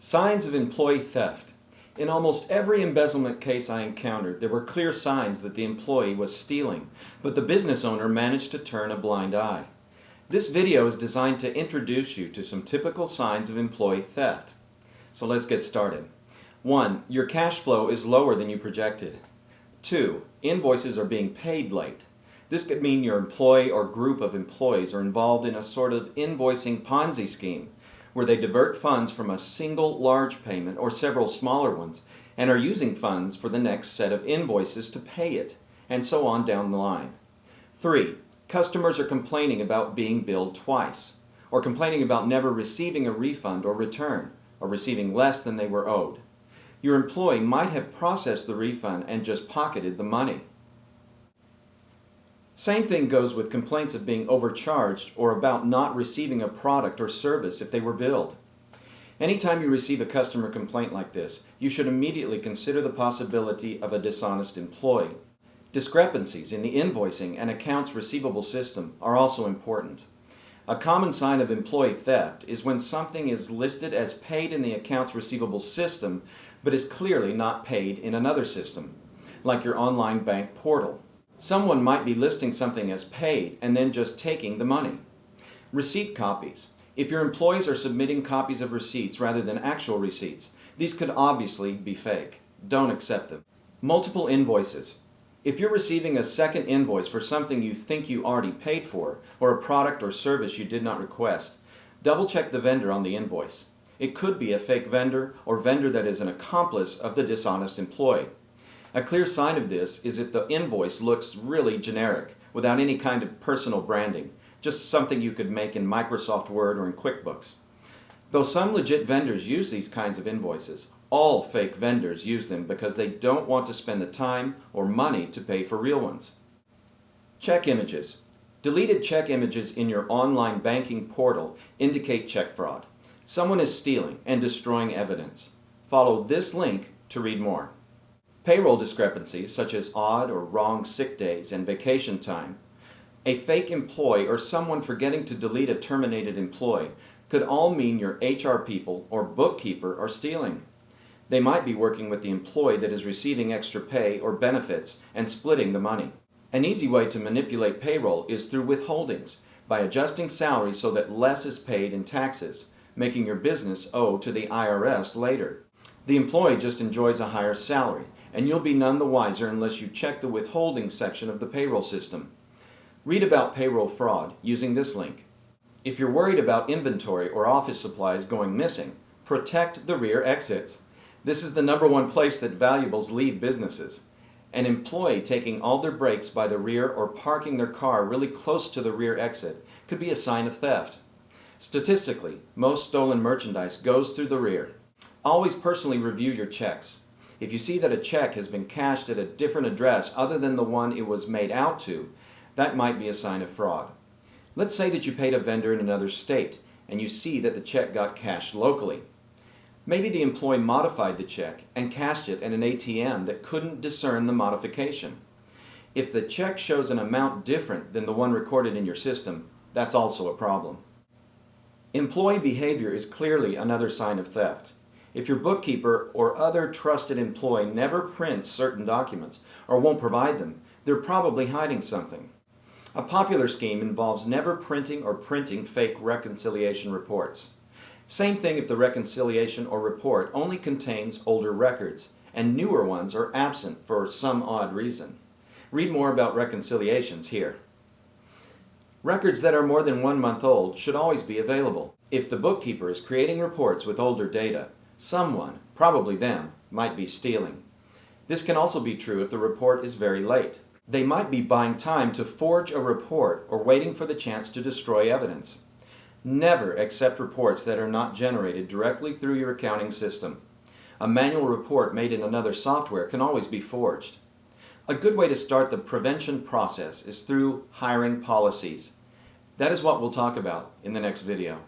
Signs of employee theft. In almost every embezzlement case I encountered, there were clear signs that the employee was stealing, but the business owner managed to turn a blind eye. This video is designed to introduce you to some typical signs of employee theft. So let's get started. 1. Your cash flow is lower than you projected. 2. Invoices are being paid late. This could mean your employee or group of employees are involved in a sort of invoicing Ponzi scheme, where they divert funds from a single large payment or several smaller ones and are using funds for the next set of invoices to pay it, and so on down the line. 3. Customers are complaining about being billed twice, or complaining about never receiving a refund or return, or receiving less than they were owed. Your employee might have processed the refund and just pocketed the money. Same thing goes with complaints of being overcharged or about not receiving a product or service if they were billed. Anytime you receive a customer complaint like this, you should immediately consider the possibility of a dishonest employee. Discrepancies in the invoicing and accounts receivable system are also important. A common sign of employee theft is when something is listed as paid in the accounts receivable system but is clearly not paid in another system, like your online bank portal. Someone might be listing something as paid and then just taking the money. Receipt copies. If your employees are submitting copies of receipts rather than actual receipts, these could obviously be fake. Don't accept them. Multiple invoices. If you're receiving a second invoice for something you think you already paid for, or a product or service you did not request, double-check the vendor on the invoice. It could be a fake vendor or vendor that is an accomplice of the dishonest employee. A clear sign of this is if the invoice looks really generic, without any kind of personal branding, just something you could make in Microsoft Word or in QuickBooks. Though some legit vendors use these kinds of invoices, all fake vendors use them because they don't want to spend the time or money to pay for real ones. Check images. Deleted check images in your online banking portal indicate check fraud. Someone is stealing and destroying evidence. Follow this link to read more. Payroll discrepancies such as odd or wrong sick days and vacation time, a fake employee or someone forgetting to delete a terminated employee could all mean your HR people or bookkeeper are stealing. They might be working with the employee that is receiving extra pay or benefits and splitting the money. An easy way to manipulate payroll is through withholdings, by adjusting salaries so that less is paid in taxes, making your business owe to the IRS later. The employee just enjoys a higher salary, and you'll be none the wiser unless you check the withholding section of the payroll system. Read about payroll fraud using this link. If you're worried about inventory or office supplies going missing, protect the rear exits. This is the #1 place that valuables leave businesses. An employee taking all their breaks by the rear or parking their car really close to the rear exit could be a sign of theft. Statistically, most stolen merchandise goes through the rear. Always personally review your checks. If you see that a check has been cashed at a different address other than the one it was made out to, that might be a sign of fraud. Let's say that you paid a vendor in another state and you see that the check got cashed locally. Maybe the employee modified the check and cashed it at an ATM that couldn't discern the modification. If the check shows an amount different than the one recorded in your system, that's also a problem. Employee behavior is clearly another sign of theft. If your bookkeeper or other trusted employee never prints certain documents or won't provide them, they're probably hiding something. A popular scheme involves never printing or printing fake reconciliation reports. Same thing if the reconciliation or report only contains older records and newer ones are absent for some odd reason. Read more about reconciliations here. Records that are more than 1 month old should always be available. If the bookkeeper is creating reports with older data, someone, probably them, might be stealing. This can also be true if the report is very late. They might be buying time to forge a report or waiting for the chance to destroy evidence. Never accept reports that are not generated directly through your accounting system. A manual report made in another software can always be forged. A good way to start the prevention process is through hiring policies. That is what we'll talk about in the next video.